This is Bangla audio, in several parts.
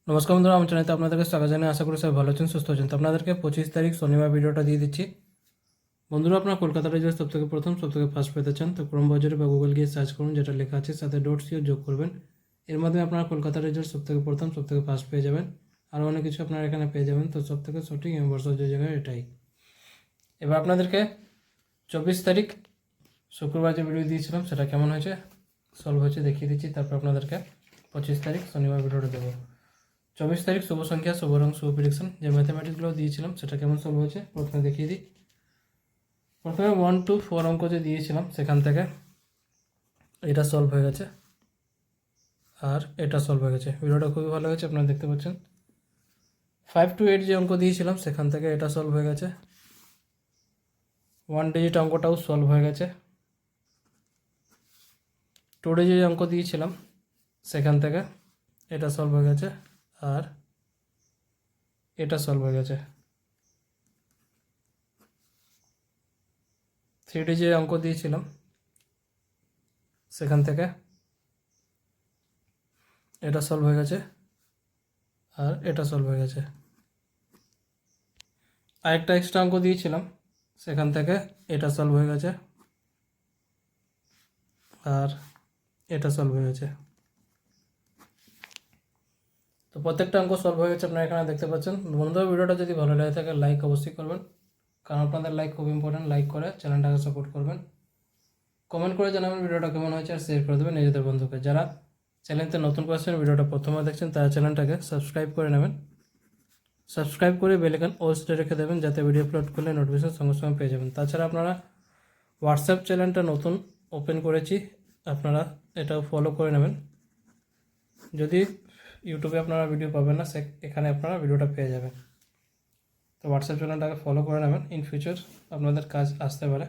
নমস্কার বন্ধুরা, আমার চ্যানেলে আপনাদেরকে স্বাগত জানাই। আশা করি সবাই ভালো আছেন, সুস্থ আছেন। তো আপনাদেরকে 25 তারিখ শনিবার ভিডিওটা দিয়ে দিচ্ছি। বন্ধুরা, আপনারা কলকাতা রেজাল্ট সবথেকে ফার্স্ট পেতে চান তো ক্রোম ব্রাউজারে বা গুগল গিয়ে সার্চ করুন, যেটা লেখা আছে সাথে .co যোগ করবেন। এর মাধ্যমে আপনারা কলকাতা রেজাল্ট সবথেকে ফার্স্ট পেয়ে যাবেন। আরও অনেক কিছু আপনারা এখানে পেয়ে যাবেন। তো সবথেকে সঠিক এবং ভরসাযোগ্য জায়গায় এটাই। এবার আপনাদেরকে 24 তারিখ শুক্রবার যে ভিডিও দিয়েছিলাম সেটা কেমন হয়েছে, সলভ হয়েছে দেখিয়ে দিচ্ছি। তারপর আপনাদেরকে 25 তারিখ শনিবার ভিডিওটা দেবো। 24 তারিখ শুভ সংখ্যা, শুভ রং, শুভ প্রেডিকশন যে ম্যাথামেটিক্সগুলো দিয়েছিলাম সেটা কেমন সলভ হয়েছে প্রথমে দেখিয়ে দিই। প্রথমে 1 to 4 অঙ্ক যে দিয়েছিলাম সেখান থেকে এটা সলভ হয়ে গেছে আর এটা সলভ হয়ে গেছে। ভিডিওটা খুবই ভালো হয়েছে, আপনারা দেখতে পাচ্ছেন। 5 to 8 যে অঙ্ক দিয়েছিলাম সেখান থেকে এটা সলভ হয়ে গেছে। 1 ডিজিট অঙ্কটাও সলভ হয়ে গেছে। 2 ডিজিট অঙ্ক দিয়েছিলাম সেখান থেকে এটা সলভ হয়ে গেছে আর এটা সলভ হয়ে গেছে। 3 ডিজিট অঙ্ক দিয়েছিলাম সেখান থেকে এটা সলভ হয়ে গেছে আর এটা সলভ হয়ে গেছে। আরেকটা এক্সট্রা অঙ্ক দিয়েছিলাম সেখান থেকে এটা সলভ হয়ে গেছে আর এটা সলভ হয়ে গেছে। তো প্রত্যেকটা অঙ্ক সলভ হয়ে গেছে, আপনারা এখানে দেখতে পাচ্ছেন। বন্ধুরা, ভিডিওটা যদি ভালো লাগে থাকে লাইক অবশ্যই করবেন, কারণ আপনাদের লাইক খুব ইম্পর্টেন্ট। লাইক করে চ্যানেলটাকে সাপোর্ট করবেন। কমেন্ট করে জানাবেন ভিডিওটা কেমন হয়েছে আর শেয়ার করে দেবেন নিজেদের বন্ধুকে। যারা চ্যানেলতে নতুন করেছেন, ভিডিওটা প্রথমে দেখছেন, তারা চ্যানেলটাকে সাবস্ক্রাইব করে নেবেন। সাবস্ক্রাইব করে বেল আইকন অল সেটে রেখে দেবেন, যাতে ভিডিও আপলোড করলে নোটিফিকেশন সঙ্গে সঙ্গে পেয়ে যাবেন। তাছাড়া আপনারা হোয়াটসঅ্যাপ চ্যানেলটা নতুন ওপেন করেছি, আপনারা এটাও ফলো করে নেবেন। যদি ইউটিউবে আপনারা ভিডিও পাবেন না, এখানে আপনারা ভিডিওটা পেয়ে যাবেন। তো হোয়াটসঅ্যাপ চ্যানেলটাকে ফলো করে নেবেন, ইন ফিউচার আপনাদের কাজ আসতে পারে।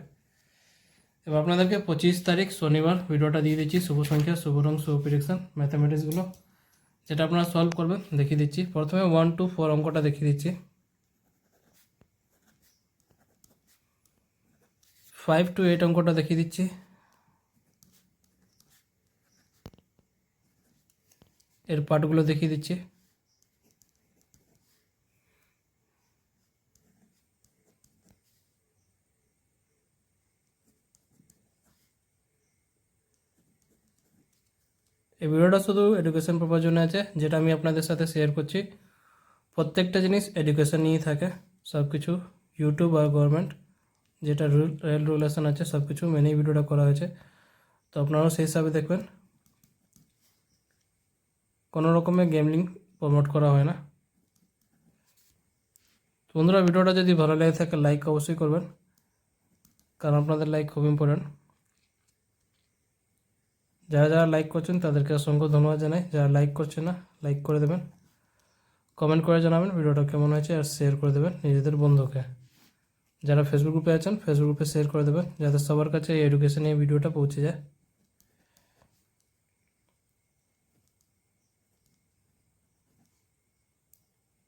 এবার আপনাদেরকে 25 তারিখ শনিবার ভিডিওটা দিয়ে দিচ্ছি। শুভ সংখ্যা, শুভ রং, শুভ প্রেডিকশন ম্যাথামেটিক্সগুলো যেটা আপনারা সলভ করবেন দেখিয়ে দিচ্ছি। প্রথমে 1 to 4 অঙ্কটা দেখিয়ে দিচ্ছি। 5 to 8 অঙ্কটা দেখিয়ে দিচ্ছি। এর পার্টগুলো দেখিয়ে দিচ্ছি। এই ভিডিওটা শুধু এডুকেশন পারপাস জন্য আছে, যেটা আমি আপনাদের সাথে শেয়ার করছি। প্রত্যেকটা জিনিস এডুকেশন নিয়েই থাকে, সব কিছু ইউটিউব আর গভর্নমেন্ট যেটা রেগুলেশন আছে সব কিছু মেনেই ভিডিওটা করা হয়েছে। তো আপনারাও সেই হিসাবে দেখবেন। কোনো রকমের গেমলিং প্রমোট করা হয় না। তো বন্ধুরা, ভিডিওটা যদি ভালো লেগে থাকে লাইক অবশ্যই করবেন, কারণ আপনাদের লাইক খুব ইম্পর্ট্যান্ট। যারা যারা লাইক করছেন তাদেরকে অসংখ্য ধন্যবাদ জানাই। যারা লাইক করছেন না, লাইক করে দেবেন। কমেন্ট করে জানাবেন ভিডিওটা কেমন হয়েছে আর শেয়ার করে দেবেন নিজেদের বন্ধুকে। যারা ফেসবুক গ্রুপে আছেন ফেসবুক গ্রুপে শেয়ার করে দেবেন, যাতে সবার কাছে এই এডুকেশন এই ভিডিওটা পৌঁছে যায়।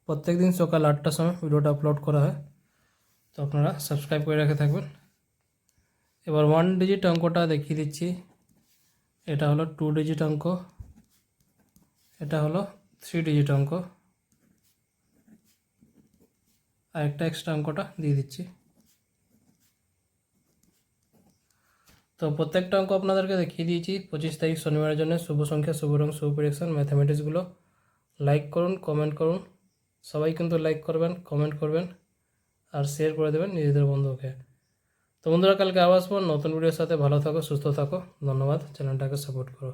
প্রত্যেক দিন সকাল 8টার সময় ভিডিওটা আপলোড করা হয়, তো আপনারা সাবস্ক্রাইব করে রেখে থাকবেন। এবার 1 ডিজিট অঙ্কটা দেখিয়ে দিচ্ছি। এটা হলো 2 ডিজিট অঙ্ক, এটা হলো 3 ডিজিট অঙ্ক, আর একটা এক্সট্রা অঙ্কটা দিয়ে দিচ্ছি। তো প্রত্যেকটা অঙ্ক আপনাদেরকে দেখিয়ে দিয়েছি। 25 তারিখ শনিবারের জন্য শুভ সংখ্যা, শুভ রং, শুভ প্রেডিকশন ম্যাথামেটিক্সগুলো লাইক করুন, কমেন্ট করুন। সবাই কিন্তু লাইক করবেন, কমেন্ট করবেন আর শেয়ার করে দেবেন নিজেদের বন্ধুকে। তো বন্ধুরা, কালকে আবার আসবো নতুন ভিডিওর সাথে। ভালো থাকো, সুস্থ থাকো। ধন্যবাদ, চ্যানেলটাকে সাপোর্ট করো।